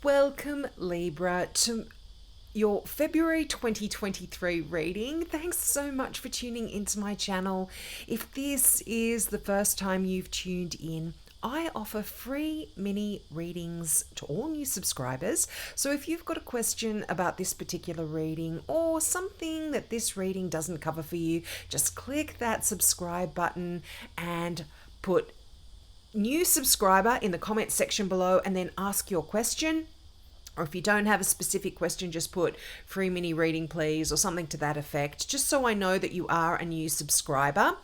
Welcome, Libra, to your February 2023 reading. Thanks so much for tuning into my channel. If this is the first time you've tuned in, I offer free mini readings to all new subscribers. So if you've got a question about this particular reading or something that this reading doesn't cover for you, just click that subscribe button and put new subscriber in the comment section below and then ask your question. Or if you don't have a specific question, just put free mini reading please or something to that effect, just so I know that you are a new subscriber.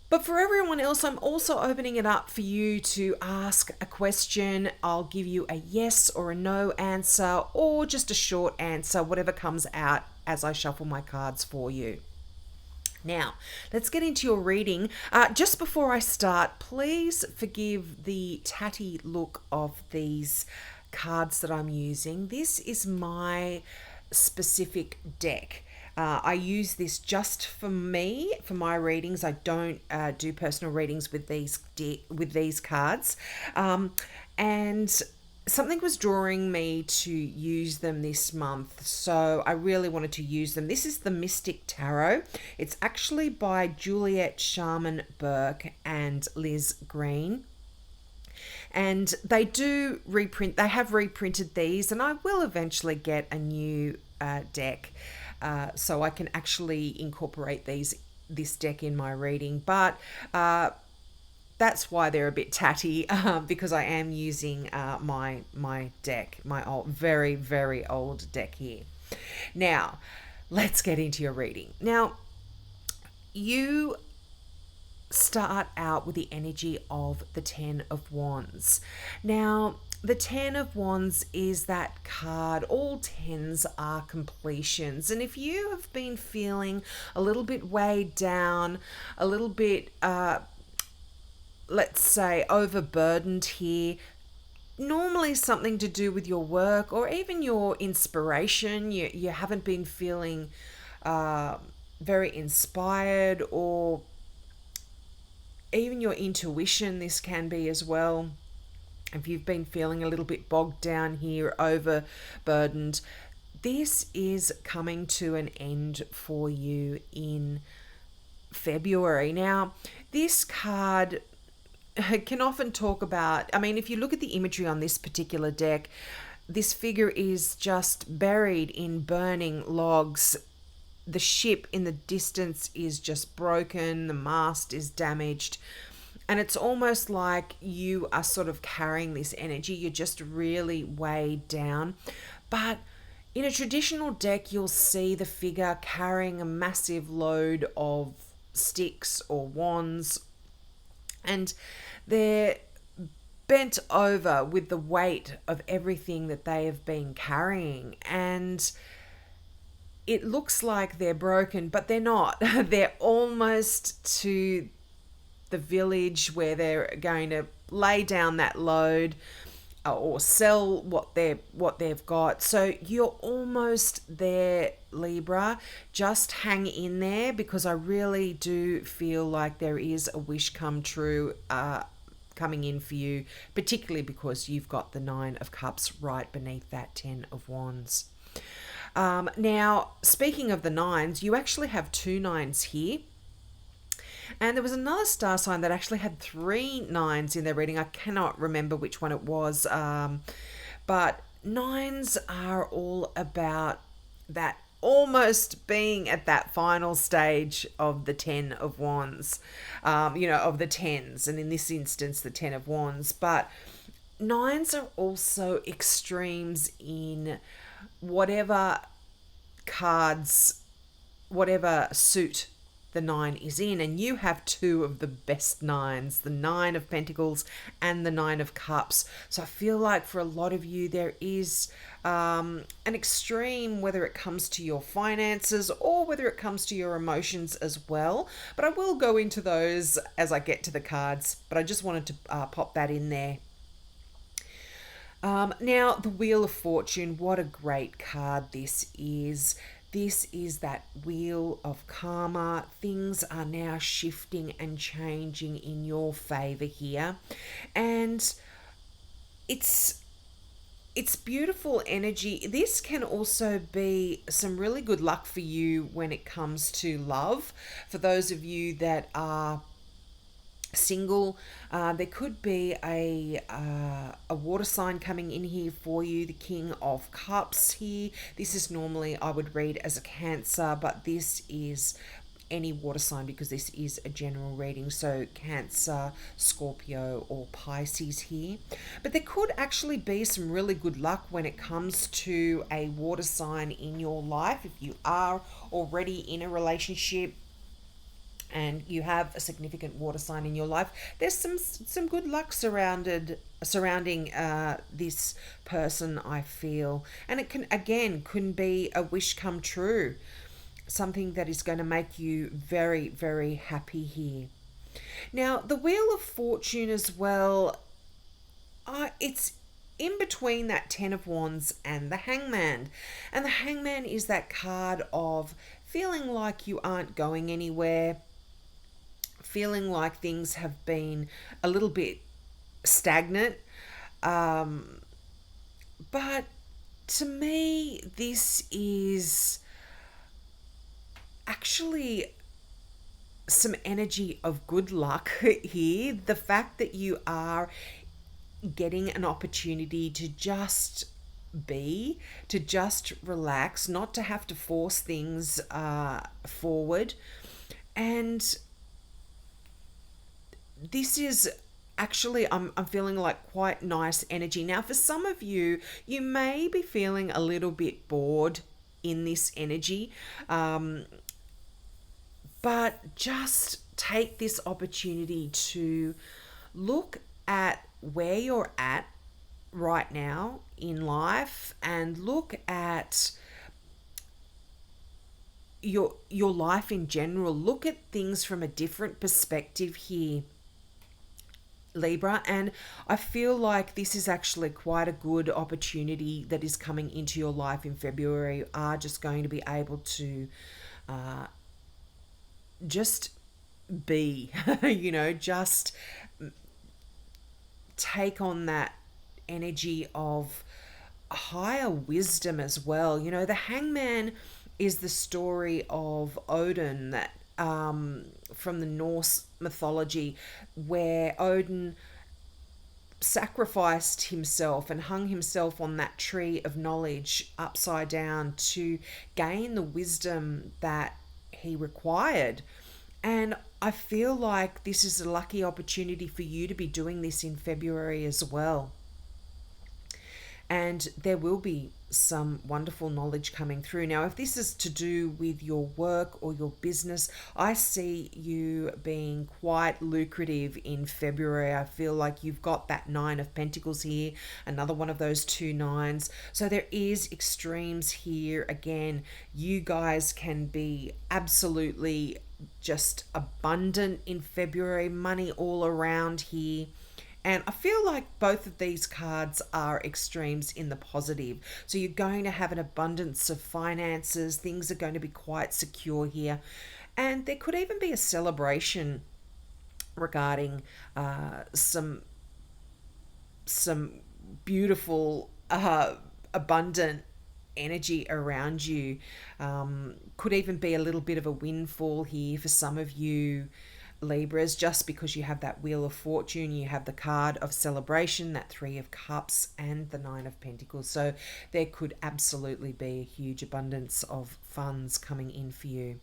But for everyone else, I'm also opening it up for you to ask a question. I'll give you a yes or a no answer or just a short answer, whatever comes out as I shuffle my cards for you. Now, let's get into your reading. Just before I start, please forgive the tatty look of these cards that I'm using. This is my specific deck. I use this just for me, for my readings. I don't do personal readings with these cards. And something was drawing me to use them this month, so I really wanted to use them. This is the Mystic Tarot. It's actually by Juliet Sharman Burke and Liz Green. And they have reprinted these, and I will eventually get a new deck so I can actually incorporate this deck in my reading. But that's why they're a bit tatty, because I am using my deck, my old, very, very old deck here. Now, let's get into your reading. Now, you start out with the energy of the Ten of Wands. Now, the Ten of Wands is that card. All tens are completions. And if you have been feeling a little bit weighed down, a little bit let's say overburdened here, normally something to do with your work or even your inspiration, you haven't been feeling very inspired, or even your intuition, this can be as well. If you've been feeling a little bit bogged down here, overburdened, this is coming to an end for you in February. Now, this card can often talk about, if you look at the imagery on this particular deck, this figure is just buried in burning logs. The ship in the distance is just broken, the mast is damaged, and it's almost like you are sort of carrying this energy. You're just really weighed down. But in a traditional deck, you'll see the figure carrying a massive load of sticks or wands, and they're bent over with the weight of everything that they have been carrying. And it looks like they're broken, but they're not. They're almost to the village where they're going to lay down that load or sell what they've got. So you're almost there, Libra. Just hang in there, because I really do feel like there is a wish come true coming in for you, particularly because you've got the Nine of Cups right beneath that Ten of Wands. Now, speaking of the nines, you actually have two nines here. And there was another star sign that actually had three nines in their reading. I cannot remember which one it was. But nines are all about that almost being at that final stage of the Ten of Wands, of the tens. And in this instance, the Ten of Wands. But nines are also extremes in whatever cards, whatever suit the nine is in. And you have two of the best nines, the Nine of Pentacles and the Nine of Cups. So I feel like for a lot of you, there is an extreme, whether it comes to your finances or whether it comes to your emotions as well. But I will go into those as I get to the cards. But I just wanted to pop that in there. Now, the Wheel of Fortune, what a great card this is. This is that wheel of karma. Things are now shifting and changing in your favor here. And it's it's beautiful energy. This can also be some really good luck for you when it comes to love. For those of you that are single, there could be a water sign coming in here for you, the King of Cups here. This is normally I would read as a Cancer, but this is any water sign because this is a general reading, so Cancer, Scorpio, or Pisces here. But there could actually be some really good luck when it comes to a water sign in your life. If you are already in a relationship and you have a significant water sign in your life, there's some good luck surrounding this person, I feel. And it can be a wish come true, something that is going to make you very, very happy here. Now, the Wheel of Fortune as well, it's in between that Ten of Wands and the Hangman. And the Hangman is that card of feeling like you aren't going anywhere, feeling like things have been a little bit stagnant. Um, but to me, this is actually some energy of good luck here. The fact that you are getting an opportunity to just be, to just relax, not to have to force things forward. And this is actually, I'm feeling like quite nice energy. Now, for some of you, you may be feeling a little bit bored in this energy. But just take this opportunity to look at where you're at right now in life and look at your life in general. Look at things from a different perspective here, Libra, and I feel like this is actually quite a good opportunity that is coming into your life in February. You are just going to be able to just be, just take on that energy of higher wisdom as well. The Hangman is the story of Odin, that from the Norse mythology, where Odin sacrificed himself and hung himself on that tree of knowledge upside down to gain the wisdom that he required. And I feel like this is a lucky opportunity for you to be doing this in February as well. And there will be some wonderful knowledge coming through. Now, if this is to do with your work or your business, I see you being quite lucrative in February. I feel like you've got that Nine of Pentacles here, another one of those two nines. So there is extremes here. Again, you guys can be absolutely just abundant in February, money all around here. And I feel like both of these cards are extremes in the positive. So you're going to have an abundance of finances. Things are going to be quite secure here. And there could even be a celebration regarding some beautiful, abundant energy around you. Could even be a little bit of a windfall here for some of you Libras, just because you have that Wheel of Fortune, you have the card of celebration, that Three of Cups, and the Nine of Pentacles. So there could absolutely be a huge abundance of funds coming in for you.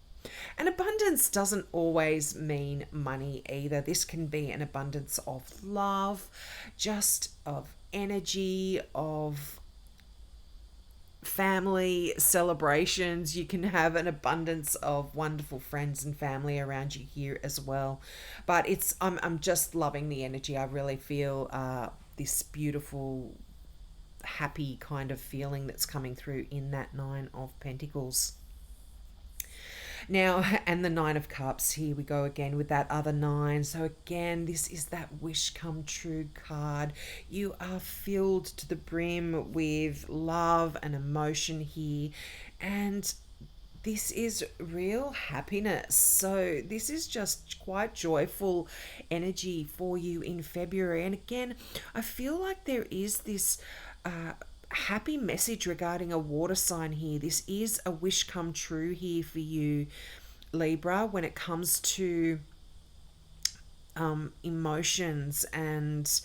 And abundance doesn't always mean money either. This can be an abundance of love, just of energy, of family celebrations. You can have an abundance of wonderful friends and family around you here as well. But I'm just loving the energy. I really feel this beautiful, happy kind of feeling that's coming through in that Nine of Pentacles. Now, and the Nine of Cups, here we go again with that other nine. So again, this is that wish come true card. You are filled to the brim with love and emotion here. And this is real happiness. So this is just quite joyful energy for you in February. And again, I feel like there is this happy message regarding a water sign here. This is a wish come true here for you, Libra, when it comes to emotions and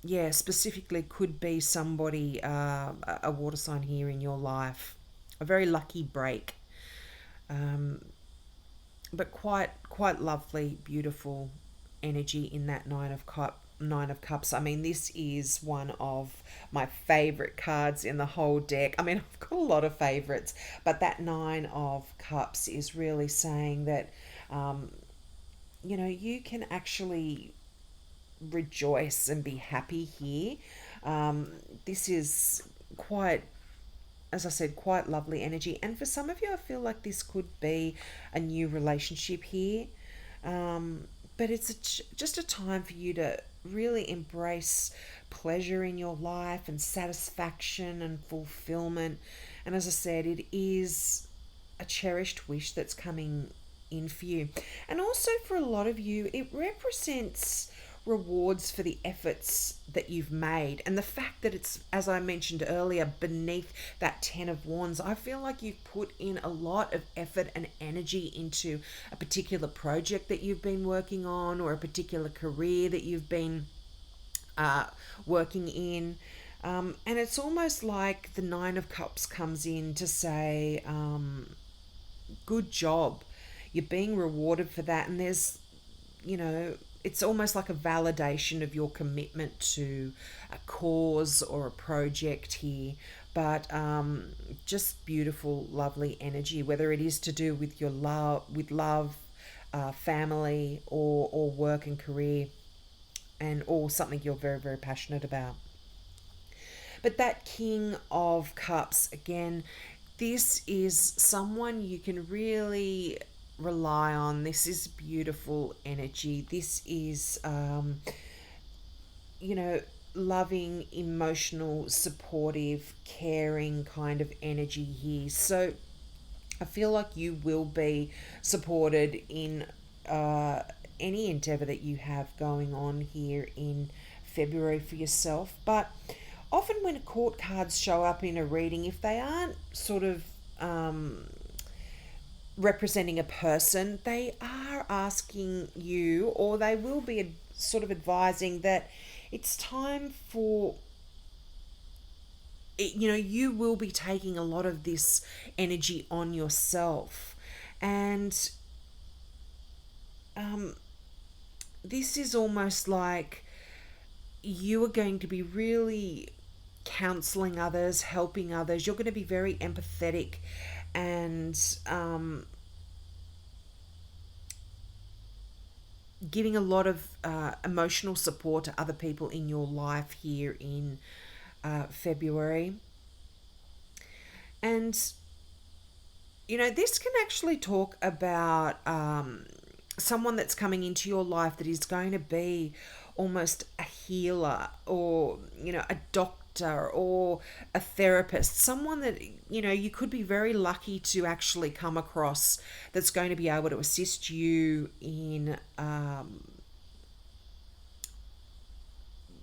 yeah, specifically could be somebody, a water sign here in your life. A very lucky break, but quite lovely, beautiful energy in that Nine of Cups. I mean, this is one of my favorite cards in the whole deck. I mean, I've got a lot of favorites, but that Nine of Cups is really saying that, you can actually rejoice and be happy here. This is quite, as I said, quite lovely energy. And for some of you, I feel like this could be a new relationship here. But it's just a time for you to really embrace pleasure in your life and satisfaction and fulfillment. And as I said, it is a cherished wish that's coming in for you. And also for a lot of you, it represents rewards for the efforts that you've made, and the fact that it's, as I mentioned earlier, beneath that 10 of Wands. I feel like you've put in a lot of effort and energy into a particular project that you've been working on, or a particular career that you've been working in. And it's almost like the Nine of Cups comes in to say, good job. You're being rewarded for that. And there's, it's almost like a validation of your commitment to a cause or a project here. But just beautiful, lovely energy, whether it is to do with your love, family, or work and career, and or something you're very, very passionate about. But that King of Cups, again, this is someone you can really rely on. This is beautiful energy. This is, loving, emotional, supportive, caring kind of energy here. So I feel like you will be supported in any endeavor that you have going on here in February for yourself. But often when court cards show up in a reading, if they aren't sort of representing a person, they are asking you, or they will be sort of advising that it's time for, you will be taking a lot of this energy on yourself. And this is almost like you are going to be really counseling others, helping others. You're going to be very empathetic and giving a lot of emotional support to other people in your life here in February. And, this can actually talk about someone that's coming into your life that is going to be almost a healer, or, a doctor or a therapist, someone that, you could be very lucky to actually come across, that's going to be able to assist you in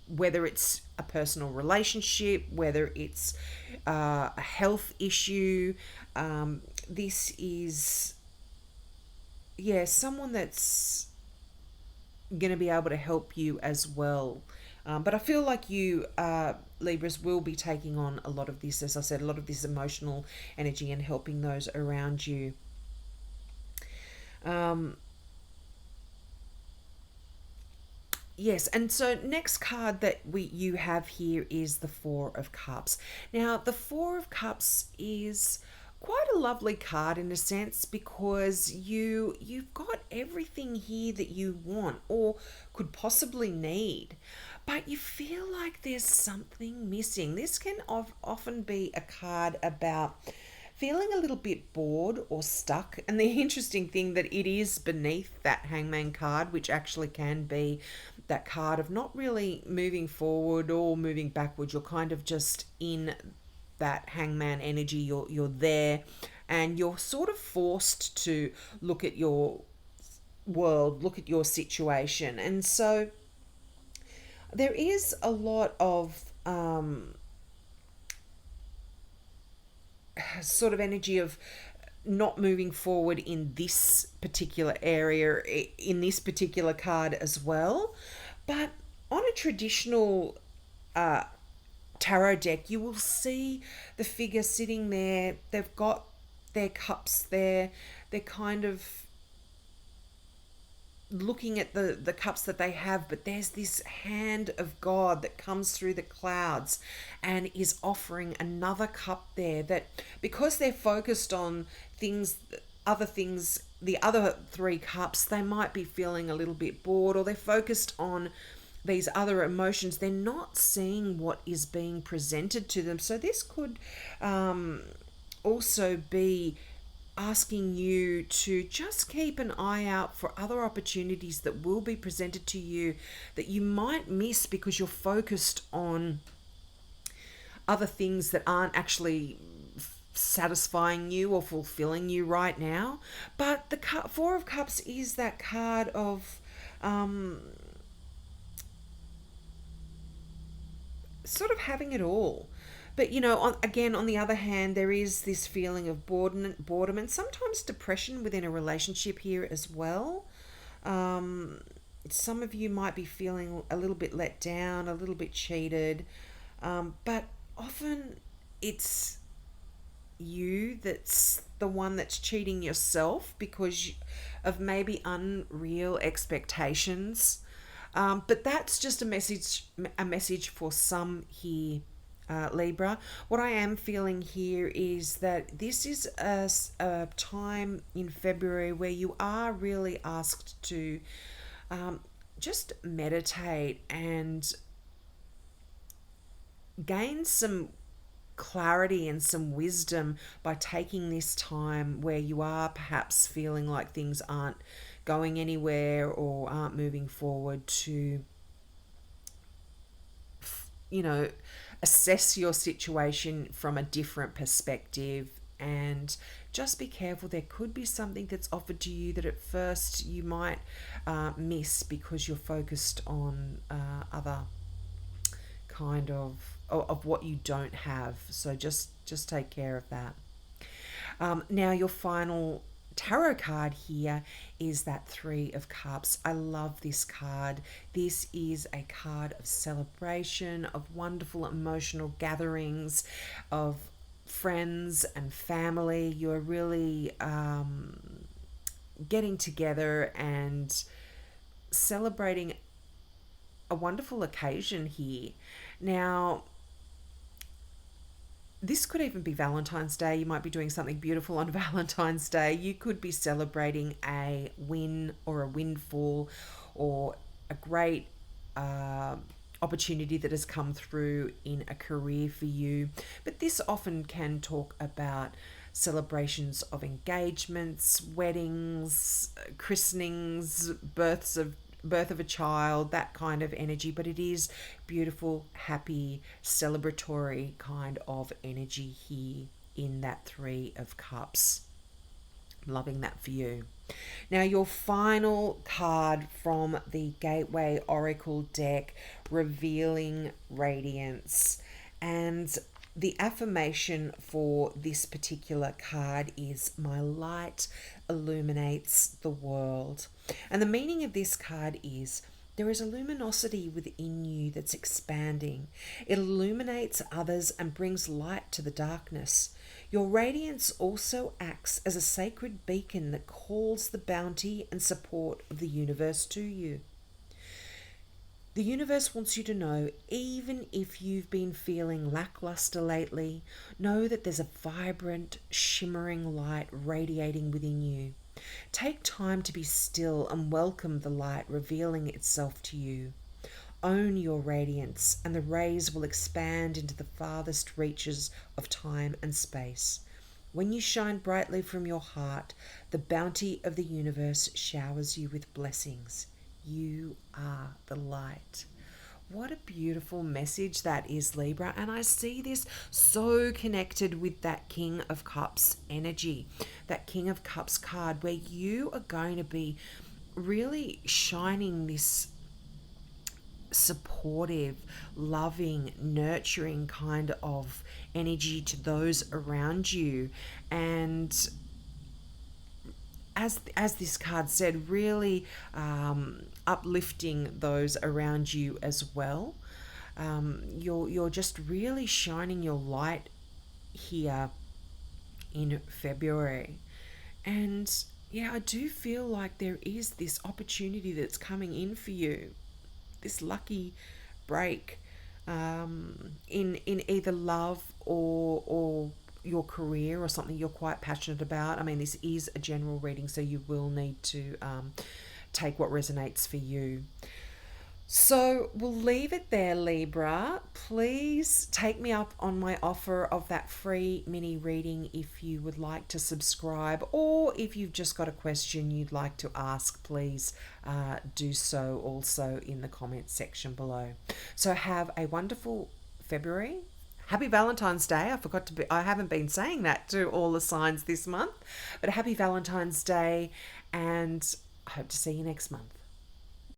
whether it's a personal relationship, whether it's a health issue. This is, someone that's going to be able to help you as well. But I feel like you, Libras, will be taking on a lot of this, as I said, a lot of this emotional energy and helping those around you. Yes, and so next card that you have here is the Four of Cups. Now, the Four of Cups is quite a lovely card in a sense, because you've got everything here that you want or could possibly need, but you feel like there's something missing. This can often be a card about feeling a little bit bored or stuck. And the interesting thing that it is beneath that Hangman card, which actually can be that card of not really moving forward or moving backwards. You're kind of just in that Hangman energy. You're there, and you're sort of forced to look at your world, look at your situation. And so there is a lot of sort of energy of not moving forward in this particular area, in this particular card as well. But on a traditional tarot deck, you will see the figure sitting there. They've got their cups there. They're kind of looking at the cups that they have, but there's this hand of God that comes through the clouds and is offering another cup there, that because they're focused on things, other things, the other three cups, they might be feeling a little bit bored, or they're focused on these other emotions. They're not seeing what is being presented to them. So this could also be asking you to just keep an eye out for other opportunities that will be presented to you that you might miss because you're focused on other things that aren't actually satisfying you or fulfilling you right now. But the Four of Cups is that card of sort of having it all. But again, on the other hand, there is this feeling of boredom and sometimes depression within a relationship here as well. Some of you might be feeling a little bit let down, a little bit cheated, but often it's you that's the one that's cheating yourself because of maybe unreal expectations. But that's just a message for some here, Libra. What I am feeling here is that this is a time in February where you are really asked to just meditate and gain some clarity and some wisdom by taking this time where you are perhaps feeling like things aren't going anywhere or aren't moving forward, to assess your situation from a different perspective. And just be careful, there could be something that's offered to you that at first you might miss because you're focused on other kind of what you don't have. So just take care of that. Now your final tarot card here is that Three of Cups. I love this card. This is a card of celebration, of wonderful emotional gatherings, of friends and family. You're really getting together and celebrating a wonderful occasion here. Now, this could even be Valentine's Day. You might be doing something beautiful on Valentine's Day. You could be celebrating a win or a windfall or a great opportunity that has come through in a career for you. But this often can talk about celebrations of engagements, weddings, christenings, birth of a child, that kind of energy. But it is beautiful, happy, celebratory kind of energy here in that Three of Cups. I'm loving that for you. Now your final card from the Gateway Oracle deck, Revealing Radiance. And the affirmation for this particular card is, my light illuminates the world. And the meaning of this card is, there is a luminosity within you that's expanding. It illuminates others and brings light to the darkness. Your radiance also acts as a sacred beacon that calls the bounty and support of the universe to you. The universe wants you to know, even if you've been feeling lackluster lately, know that there's a vibrant, shimmering light radiating within you. Take time to be still and welcome the light revealing itself to you. Own your radiance, and the rays will expand into the farthest reaches of time and space. When you shine brightly from your heart, the bounty of the universe showers you with blessings. You are the light. What a beautiful message that is, Libra. And I see this so connected with that King of Cups energy, that King of Cups card, where you are going to be really shining this supportive, loving, nurturing kind of energy to those around you. And as this card said, really uplifting those around you as well. You're just really shining your light here in February. And yeah, I do feel like there is this opportunity that's coming in for you, this lucky break, in either love or your career or something you're quite passionate about. I mean, this is a general reading, so you will need to take what resonates for you. So we'll leave it there, Libra. Please take me up on my offer of that free mini reading if you would like to subscribe, or if you've just got a question you'd like to ask, please do so also in the comments section below. So have a wonderful February. Happy Valentine's Day. I haven't been saying that to all the signs this month, but happy Valentine's Day, and I hope to see you next month.